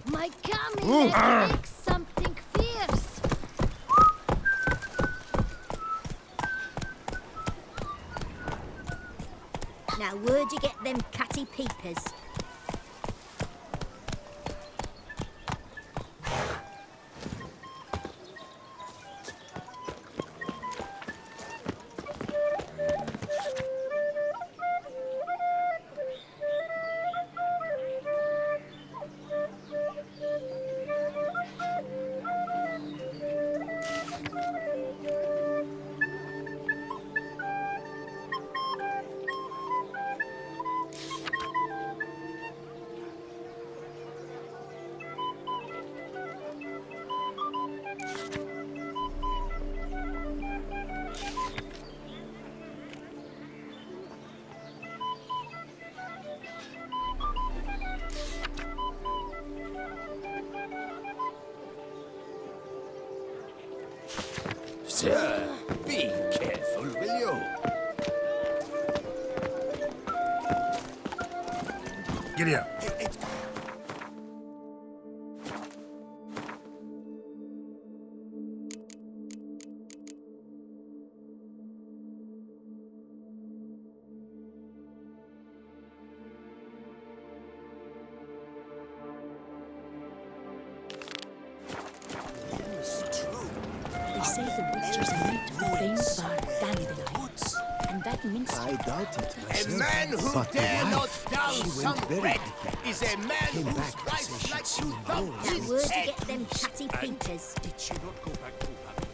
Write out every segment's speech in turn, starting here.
My camel makes something fierce. Now, where'd you get them catty peepers? Sir, be careful, will you? Giddy up. They say the witches are made of veins of our dandelions, and that means I doubt it A myself. man who But the dare not wife, down she some went very bread quickly. is a man Came whose back to life say she'd like seen to gold. thump Now, his where'd you head. get them catty peepers? Did she not go back to having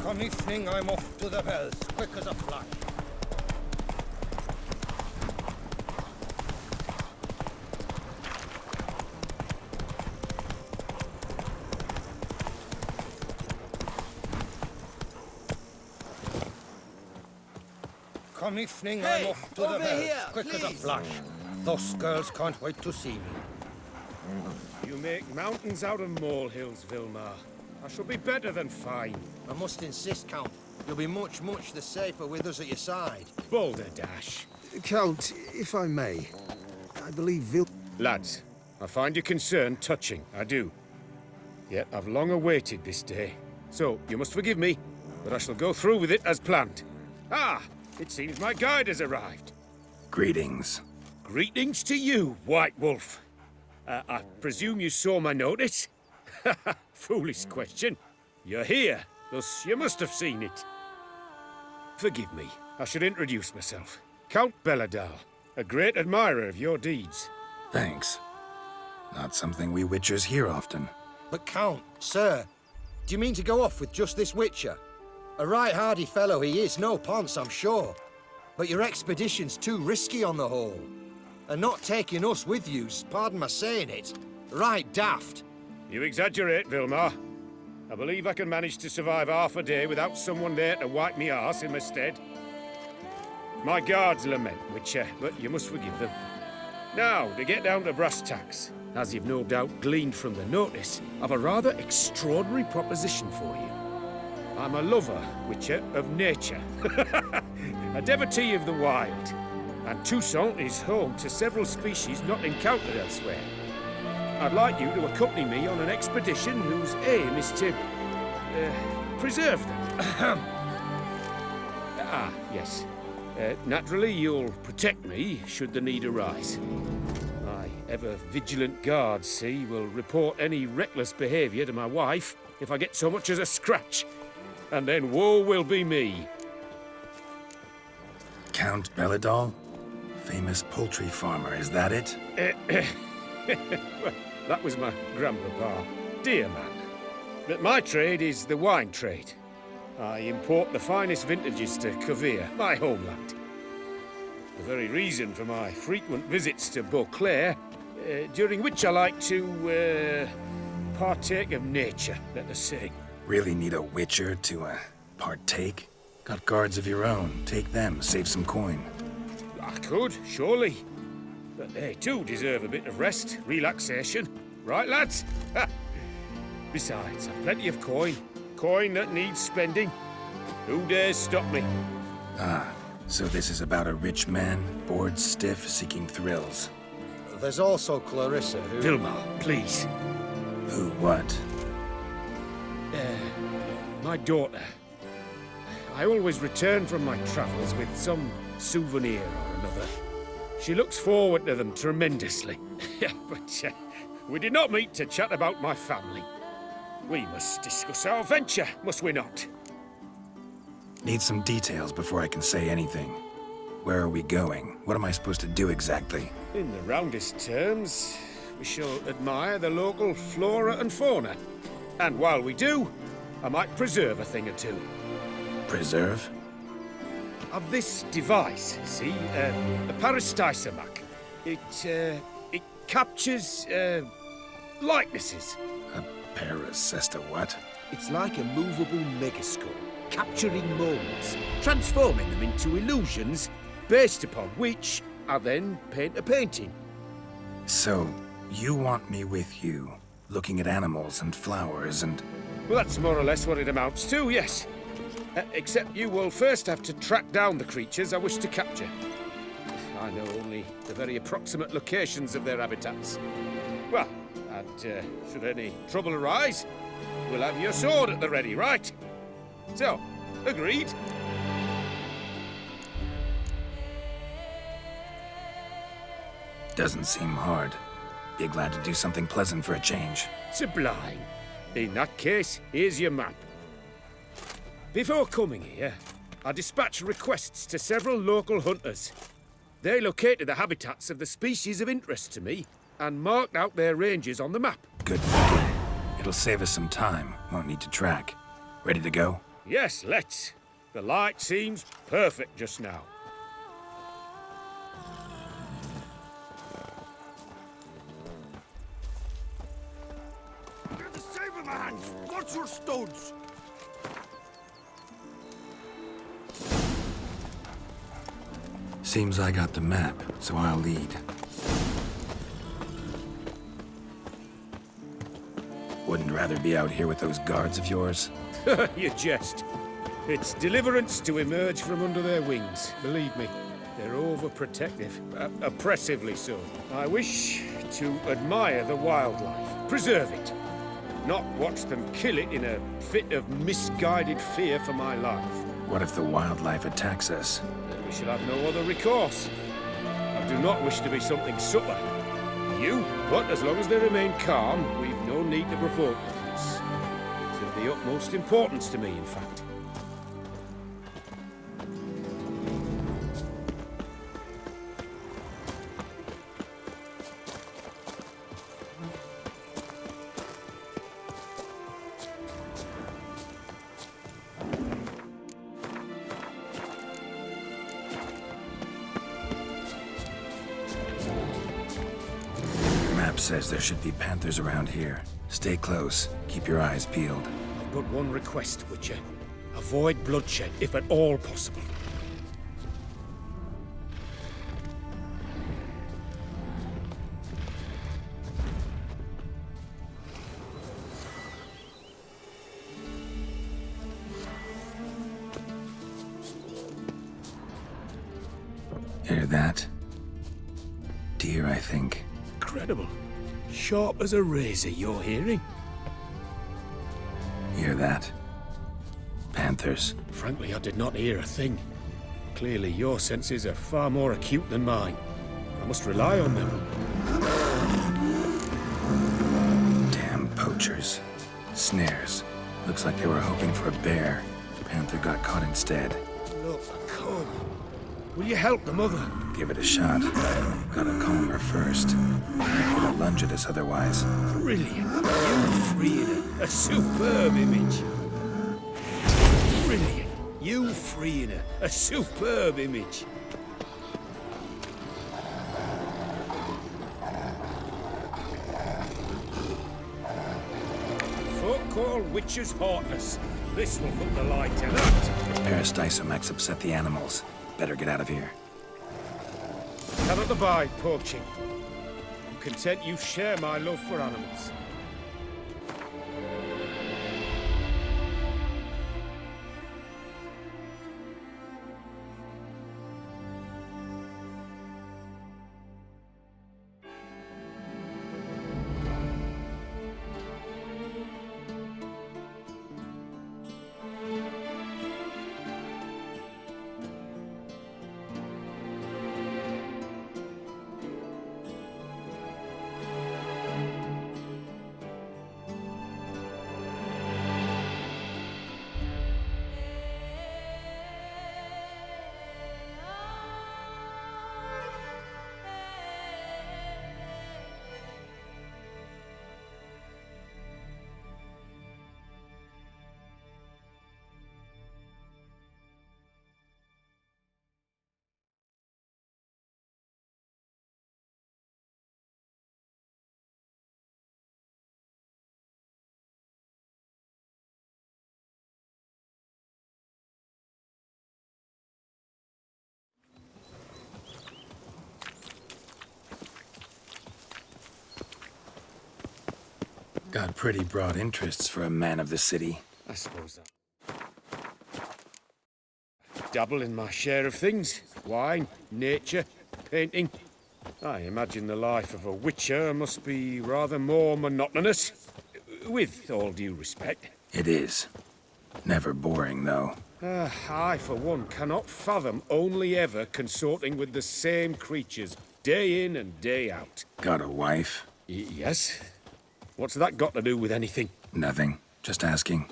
Come evening, I'm off to the bells, quick as a flash. Come evening, I'm Hey, off to the over bells, here, quick as a please. flash. Those girls can't wait to see me. You make mountains out of molehills, Vilmar. I shall be better than fine. I must insist, Count. You'll be much, much the safer with us at your side. Boulder Dash. Count, if I may, I believe Lads, I find your concern touching, I do. Yet I've long awaited this day. So, you must forgive me, but I shall go through with it as planned. Ah, it seems my guide has arrived. Greetings. Greetings to you, White Wolf. I presume you saw my notice? Foolish question. You're here, thus you must have seen it. Forgive me, I should introduce myself. Count Belladal, a great admirer of your deeds. Thanks. Not something we witchers hear often. But Count, sir, do you mean to go off with just this witcher? A right hardy fellow he is, no ponce, I'm sure. But your expedition's too risky on the whole. And not taking us with you's, pardon my saying it, right daft. You exaggerate, Vilmar. I believe I can manage to survive half a day without someone there to wipe me arse in my stead. My guards lament, Witcher, but you must forgive them. Now, to get down to brass tacks, as you've no doubt gleaned from the notice, I've a rather extraordinary proposition for you. I'm a lover, Witcher, of nature. A devotee of the wild. And Toussaint is home to several species not encountered elsewhere. I'd like you to accompany me on an expedition whose aim is to preserve them. Yes. Naturally, you'll protect me should the need arise. My ever-vigilant guards, see, will report any reckless behavior to my wife, if I get so much as a scratch. And then woe will be me. Count Belladol? Famous poultry farmer, is that it? Well, that was my grandpapa. Dear man. But my trade is the wine trade. I import the finest vintages to Covere, my homeland. The very reason for my frequent visits to Beauclair, during which I like to, partake of nature, let us say. Really need a witcher to, partake? Got guards of your own. Take them, save some coin. I could, surely. But they too deserve a bit of rest, relaxation. Right, lads? Besides, I've plenty of coin. Coin that needs spending. Who dares stop me? Ah, so this is about a rich man, bored stiff, seeking thrills. There's also Clarissa, who... Vilma, please. Who, what? My daughter. I always return from my travels with some souvenir or another. She looks forward to them tremendously. But we did not meet to chat about my family. We must discuss our venture, must we not? Need some details before I can say anything. Where are we going? What am I supposed to do exactly? In the roundest terms, we shall admire the local flora and fauna. And while we do, I might preserve a thing or two. Preserve? Of this device, see, a parastysamac. It captures, likenesses. A paracesta what? It's like a movable megascope, capturing moments, transforming them into illusions, Based upon which, I then paint a painting. So, you want me with you, looking at animals and flowers and... Well, that's more or less what it amounts to, yes. Except you will first have to track down the creatures I wish to capture. I know only the very approximate locations of their habitats. Well, and should any trouble arise, we'll have your sword at the ready, right? So, agreed? Doesn't seem hard. Be glad to do something pleasant for a change. Sublime. In that case, here's your map. Before coming here, I dispatched requests to several local hunters. They located the habitats of the species of interest to me and marked out their ranges on the map. Good thinking. It'll save us some time. Won't need to track. Ready to go? Yes, let's. The light seems perfect just now. Get the saber, man! Watch your stones! Seems I got the map, so I'll lead. Wouldn't rather be out here with those guards of yours? You jest. It's deliverance to emerge from under their wings, believe me. They're overprotective, oppressively so. I wish to admire the wildlife, preserve it, not watch them kill it in a fit of misguided fear for my life. What if the wildlife attacks us? Then we shall have no other recourse. I do not wish to be something subtler. You, but as long as they remain calm, we've no need to provoke them. It's of the utmost importance to me, in fact. Says there should be panthers around here. Stay close. Keep your eyes peeled. I've but one request, Witcher. Avoid bloodshed, if at all possible. Hear that? Deer, I think. Incredible. Sharp as a razor, your hearing. Hear that? Panthers. Frankly, I did not hear a thing. Clearly, your senses are far more acute than mine. I must rely on them. Damn poachers. Snares. Looks like they were hoping for a bear. Panther got caught instead. Look, come. Will you help the mother? Give it a shot. Gotta calm her first. I couldn't lunge at us otherwise. Brilliant. You freed her. A superb image. Brilliant. You freeing her. A superb image. Folk call witches heartless. This will put the light to that. Peristysomax upset the animals. Better get out of here. Cannot abide poaching. I'm content you share my love for animals. Got pretty broad interests for a man of the city. I suppose that. Dabble in my share of things. Wine, nature, painting. I imagine the life of a witcher must be rather more monotonous. With all due respect. It is. Never boring, though. I, for one, cannot fathom only ever consorting with the same creatures, day in and day out. Got a wife? Yes? What's that got to do with anything? Nothing. Just asking.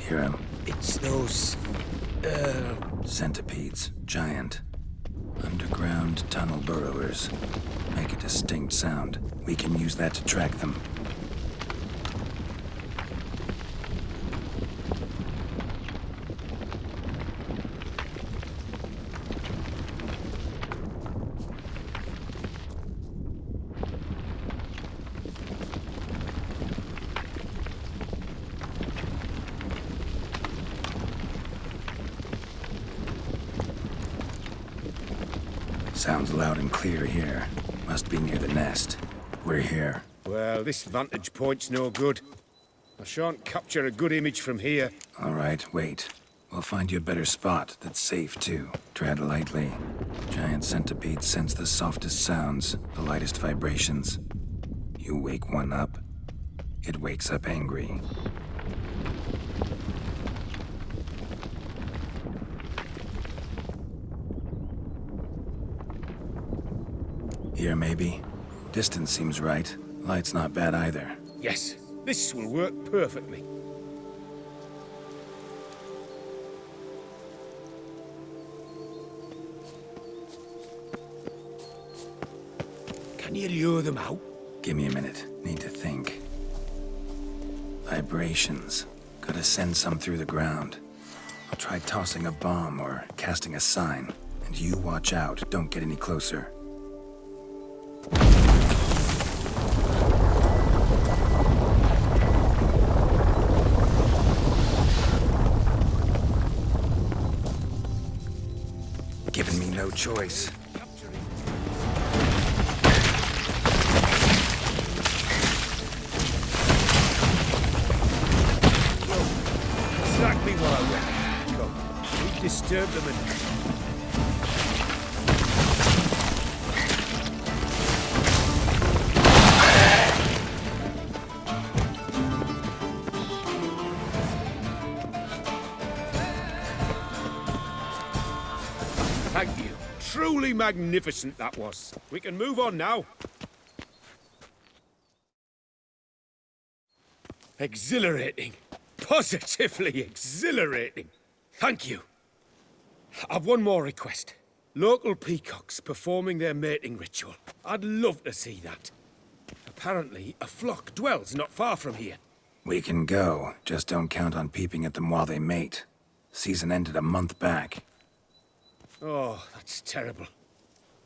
Hear him. It's those... Centipedes. Giant. Underground tunnel burrowers. Make a distinct sound. We can use that to track them. Sounds loud and clear here. Must be near the nest. We're here. Well, this vantage point's no good. I shan't capture a good image from here. All right, wait. We'll find you a better spot that's safe, too. Tread lightly. Giant centipedes sense the softest sounds, the lightest vibrations. You wake one up, it wakes up angry. Here, maybe? Distance seems right. Light's not bad either. Yes, this will work perfectly. Can you lure them out? Give me a minute. Need to think. Vibrations. Gotta send some through the ground. I'll try tossing a bomb or casting a sign. And you watch out. Don't get any closer. Giving me no choice. disturb them and... Thank you. Truly magnificent that was. We can move on now. Exhilarating. Positively exhilarating. Thank you. I've one more request. Local peacocks performing their mating ritual. I'd love to see that. Apparently, a flock dwells not far from here. We can go, just don't count on peeping at them while they mate. Season ended a month back. Oh, that's terrible.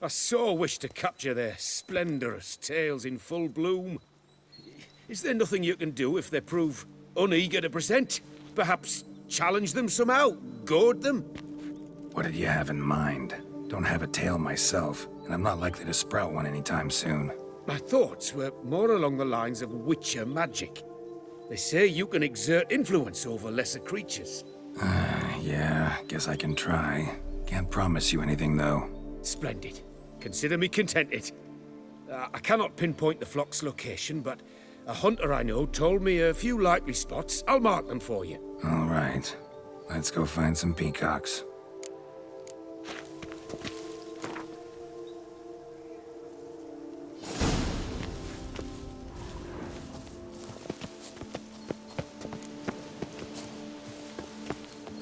I so wish to capture their splendorous tails in full bloom. Is there nothing you can do if they prove uneager to present? Perhaps challenge them somehow? Goad them? What did you have in mind? Don't have a tail myself, and I'm not likely to sprout one anytime soon. My thoughts were more along the lines of witcher magic. They say you can exert influence over lesser creatures. Yeah, guess I can try. Can't promise you anything, though. Splendid. Consider me contented. I cannot pinpoint the flock's location, but a hunter I know told me a few likely spots. I'll mark them for you. All right. Let's go find some peacocks.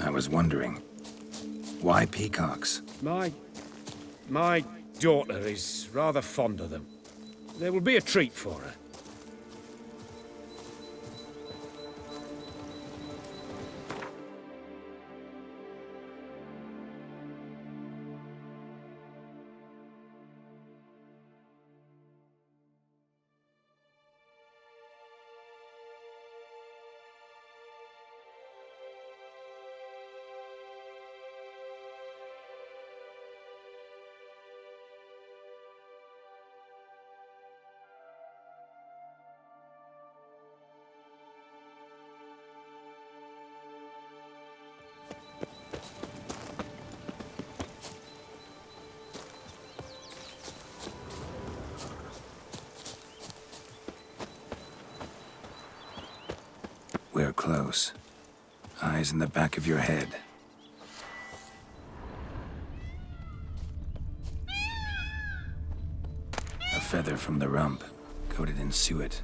I was wondering, why peacocks? My daughter is rather fond of them. There will be a treat for her. We're close. Eyes in the back of your head. A feather from the rump, coated in suet.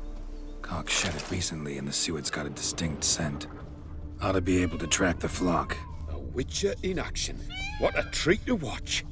Cock shed it recently and the suet's got a distinct scent. Ought to be able to track the flock. A witcher in action. What a treat to watch.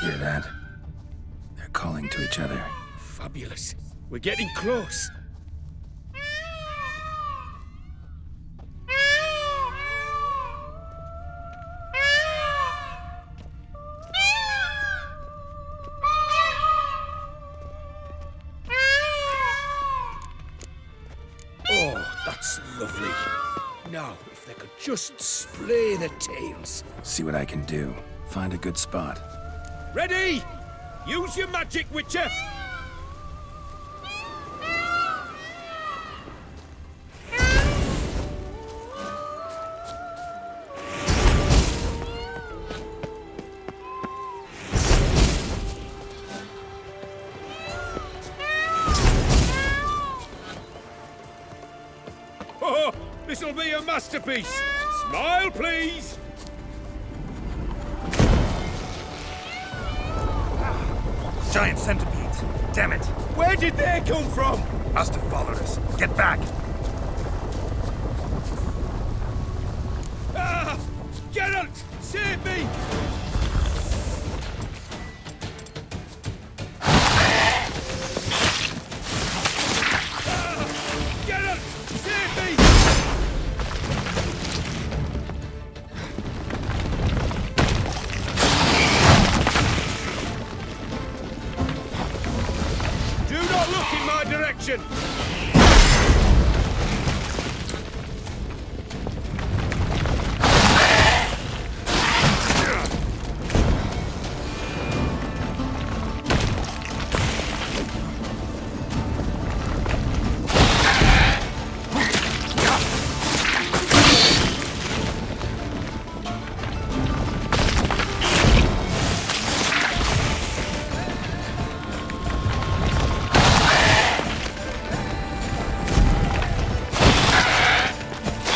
Hear that? They're calling to each other. Fabulous. We're getting close. Oh, that's lovely. Now, if they could just splay their tails. See what I can do. Find a good spot. Ready? Use your magic, Witcher! Oh, this'll be a masterpiece! Smile, please! Giant centipedes. Damn it. Where did they come from? Must have followed us. Get back. Ah! Geralt! Save me! Ah! Geralt! Save me! Do not look in my direction!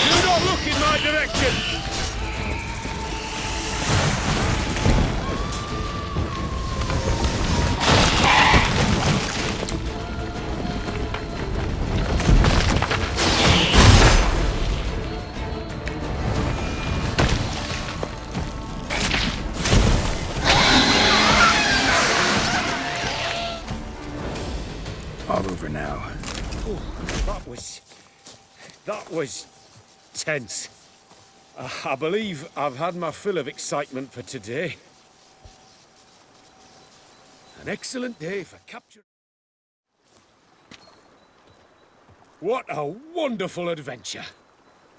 Do not look in my direction! All over now. That was tense. I believe I've had my fill of excitement for today. An excellent day for capture. What a wonderful adventure.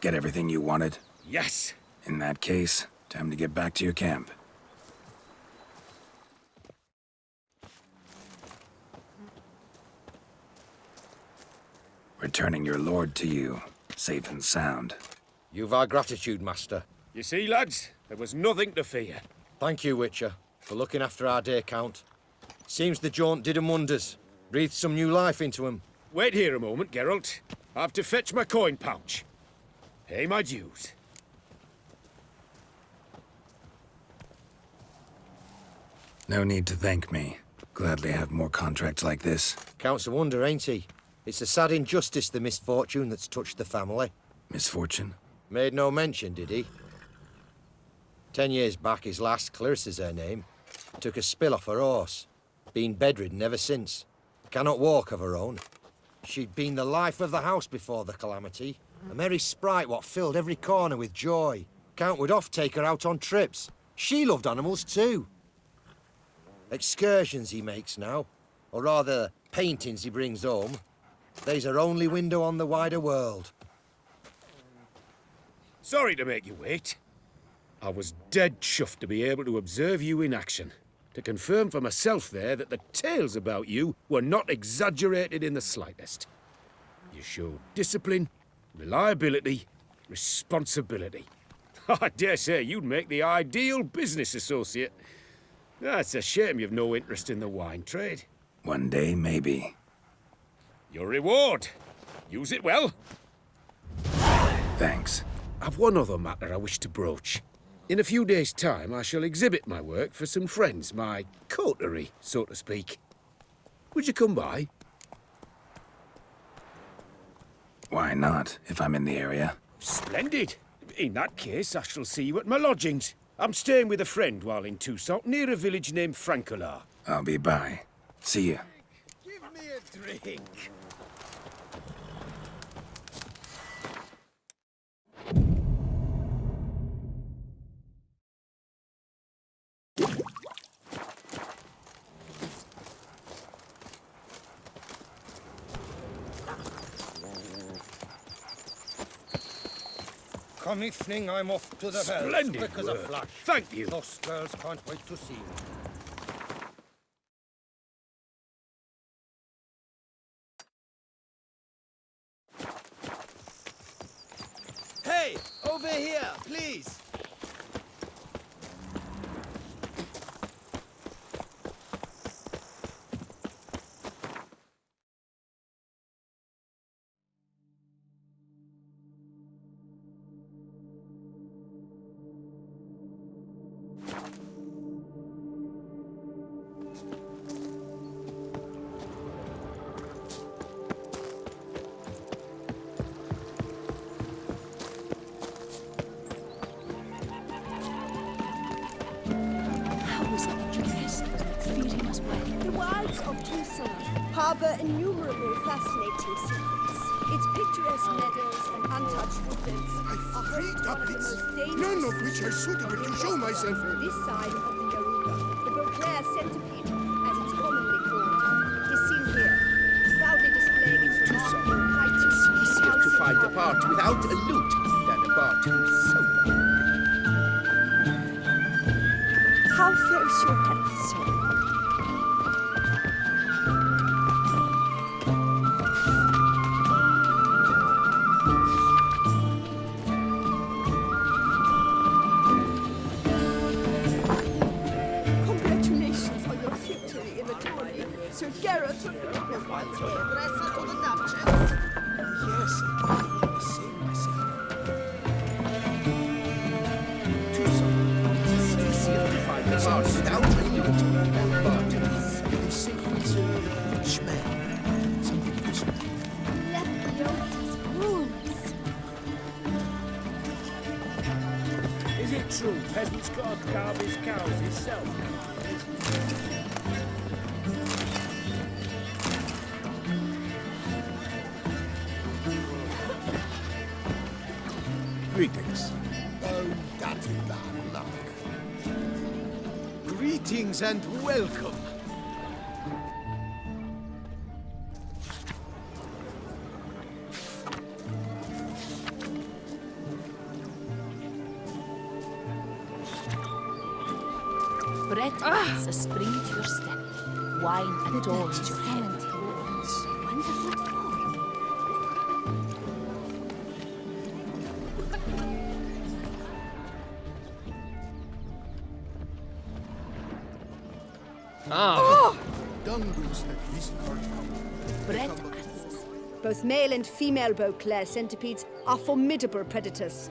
Get everything you wanted? Yes. In that case, time to get back to your camp. Returning your lord to you, safe and sound. You've our gratitude, Master. You see, lads, there was nothing to fear. Thank you, Witcher, for looking after our day count. Seems the jaunt did 'em wonders. Breathed some new life into 'em. Wait here a moment, Geralt. I have to fetch my coin pouch. Pay my dues. No need to thank me. Gladly have more contracts like this. Counts a wonder, ain't he? It's a sad injustice, the misfortune that's touched the family. Misfortune? Made no mention, did he? 10 years back, his last, Clarissa's her name, took a spill off her horse. Been bedridden ever since. Cannot walk of her own. She'd been the life of the house before the calamity. A merry sprite what filled every corner with joy. Count would oft take her out on trips. She loved animals too. Excursions he makes now, or rather, paintings he brings home. They's her only window on the wider world. Sorry to make you wait. I was dead chuffed to be able to observe you in action. To confirm for myself there that the tales about you were not exaggerated in the slightest. You showed discipline, reliability, responsibility. I dare say you'd make the ideal business associate. It's a shame you've no interest in the wine trade. One day, maybe. Your reward. Use it well. Thanks. I've one other matter I wish to broach. In a few days' time, I shall exhibit my work for some friends, my coterie, so to speak. Would you come by? Why not, if I'm in the area? Splendid. In that case, I shall see you at my lodgings. I'm staying with a friend while in Toussaint, near a village named Francolar. I'll be by. See ya. Give me a drink. Come evening, I'm off to the velds, Splendid quick as a work. flash. Thank you. Those girls can't wait to see me. Hey, over here, please. Tucson harbour innumerable fascinating secrets. Its picturesque meadows and untouched woodlands are home to one of the most dangerous none of which are suitable to show myself in. This side of the Yoruba, the Beauclair centipede, as it's commonly called, is seen here, proudly displaying its remarkable height. It's easier to find a part without a loot than a part with silver. How fares your health, sir? Congratulations on your victory in the tourney, Sir Garrett. Yes, I saved myself. Tucson, it's easier to find a part without a loot than a part with. They say he's a rich man. Something fishy. Lepiotti's wounds. Is it true peasants can't carve his cows himself? Greetings. Oh, that's bad luck. Greetings and welcome. Bread adds a spring to your step. Wine adorns your head. Wonder what for? Dungus that this part. Bread adds. Both male and female Beauclair centipedes are formidable predators.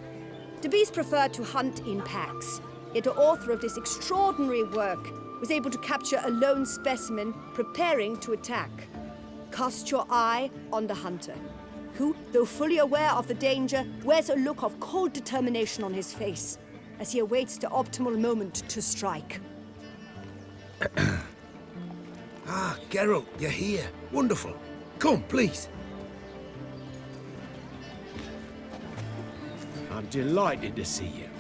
The bees prefer to hunt in packs, yet the author of this extraordinary work was able to capture a lone specimen preparing to attack. Cast your eye on the hunter, who, though fully aware of the danger, wears a look of cold determination on his face as he awaits the optimal moment to strike. Ah, Geralt, you're here. Wonderful. Come, please. I'm delighted to see you.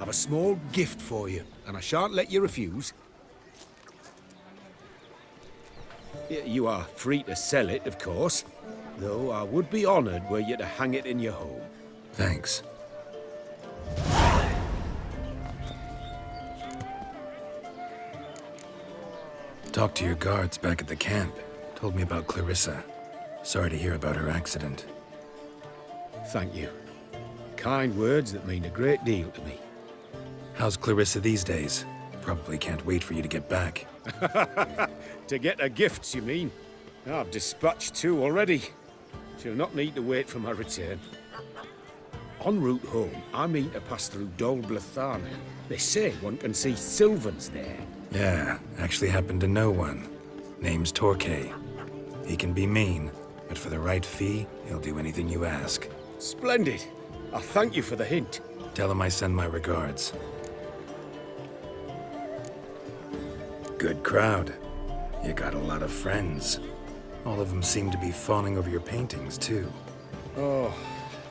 I've a small gift for you, and I shan't let you refuse. You are free to sell it, of course, though I would be honoured were you to hang it in your home. Thanks. Talked to your guards back at the camp. Told me about Clarissa. Sorry to hear about her accident. Thank you. Kind words that mean a great deal to me. How's Clarissa these days? Probably can't wait for you to get back. To get her gifts, you mean? I've dispatched 2 already. She'll not need to wait for my return. En route home, I mean to pass through Dol Blathana. They say one can see Sylvans there. Yeah, actually happen to know one. Name's Torquay. He can be mean, but for the right fee, he'll do anything you ask. Splendid. I thank you for the hint. Tell him I send my regards. Good crowd. You got a lot of friends. All of them seem to be fawning over your paintings, too. Oh,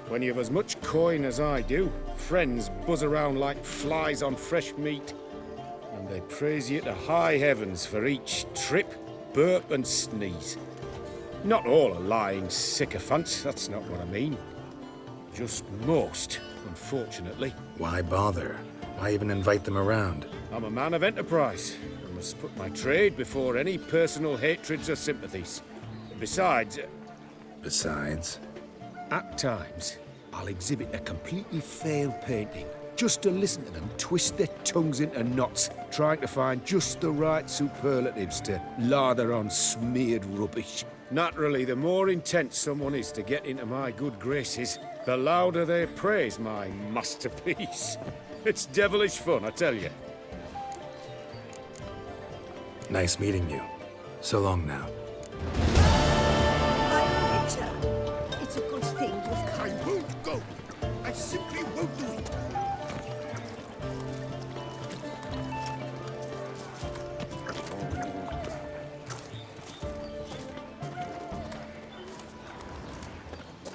when you've as much coin as I do, friends buzz around like flies on fresh meat. And they praise you to high heavens for each trip, burp and sneeze. Not all are lying sycophants, that's not what I mean. Just most, unfortunately. Why bother? Why even invite them around? I'm a man of enterprise. I must put my trade before any personal hatreds or sympathies. Besides, at times, I'll exhibit a completely failed painting, just to listen to them twist their tongues into knots, trying to find just the right superlatives to lather on smeared rubbish. Naturally, the more intent someone is to get into my good graces, the louder they praise my masterpiece. It's devilish fun, I tell you. Nice meeting you. So long now. I'm Richard. It's a good thing you've come. I won't go. I simply won't do it.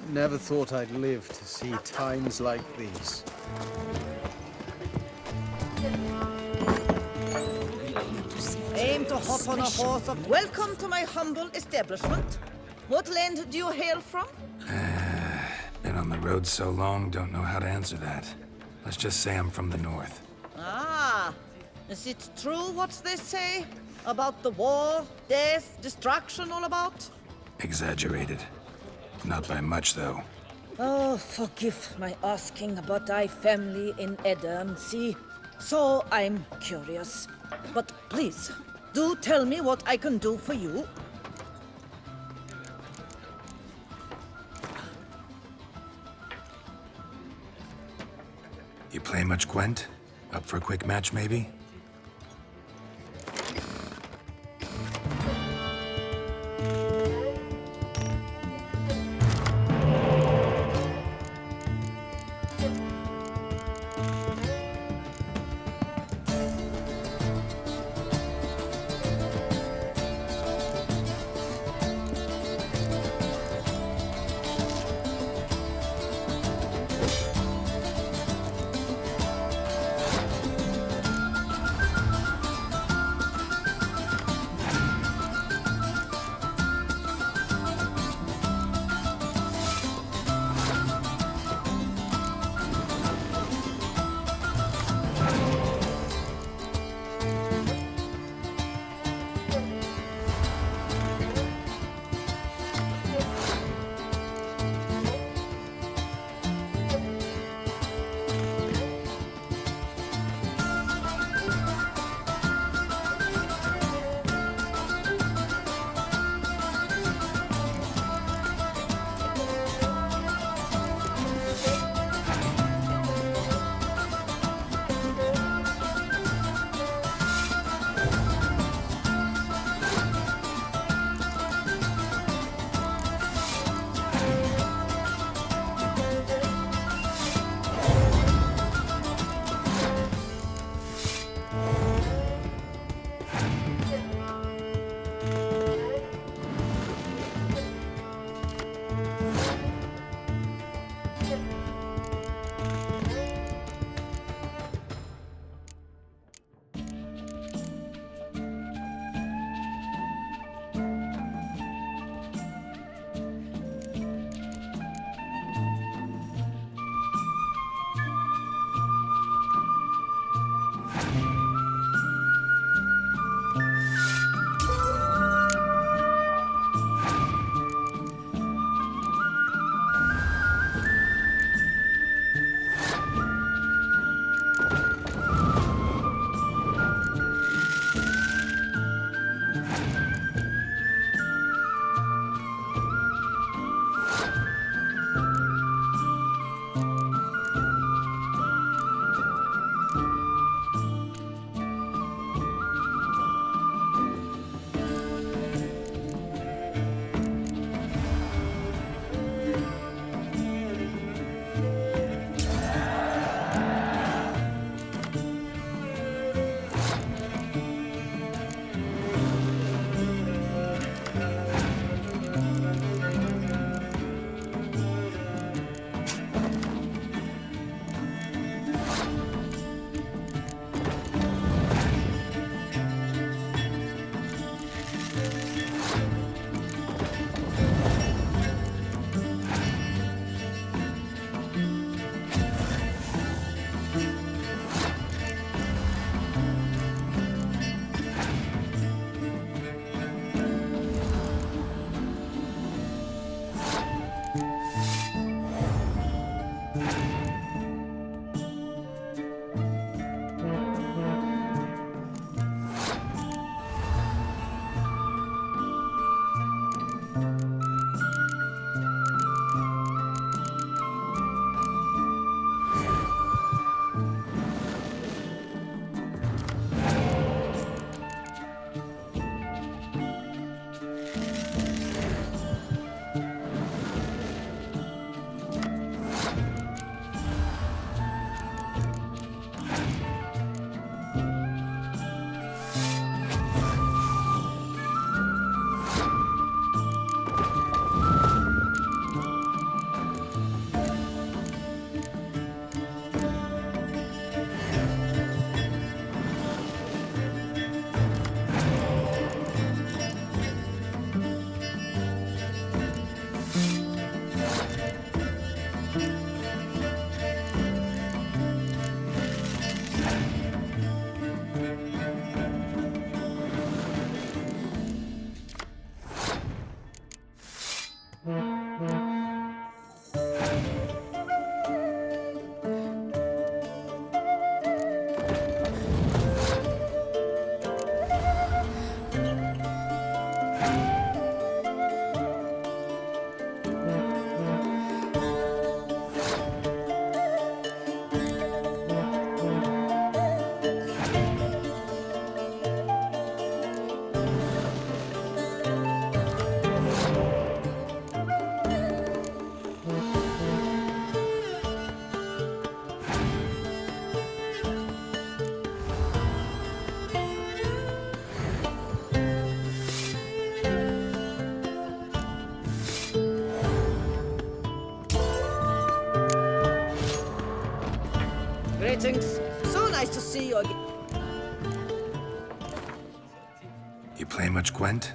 Never thought I'd live to see times like these. Aim to hop on a horse of welcome to my humble establishment. What land do you hail from? Been on the road so long, don't know how to answer that. Let's just say I'm from the north. Ah, is it true what they say about the war, death, destruction all about? Exaggerated. Not by much, though. Oh, forgive my asking, but I family in Edern, see? So I'm curious. But please, do tell me what I can do for you. You play much Gwent? Up for a quick match, maybe? Greetings. So nice to see you again. You play much Gwent?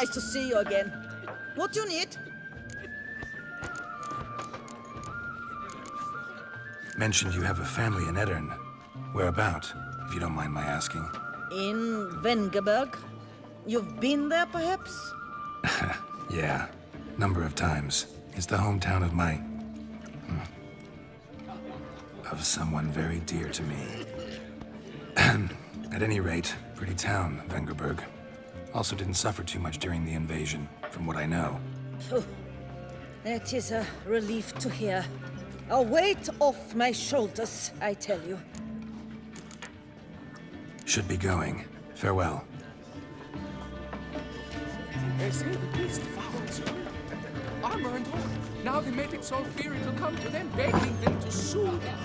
nice to see you again. What do you need? Mentioned you have a family in Eddern. Whereabout, if you don't mind my asking? In Vengerberg. You've been there, perhaps? Yeah, number of times. It's the hometown of my... of someone very dear to me. At any rate, pretty town, Vengerberg. Also didn't suffer too much during the invasion, from what I know. Phew. That is a relief to hear. A weight off my shoulders, I tell you. Should be going. Farewell. They say the beast found some armor and all. Now the medics all fear it'll come to them, begging them to sue them.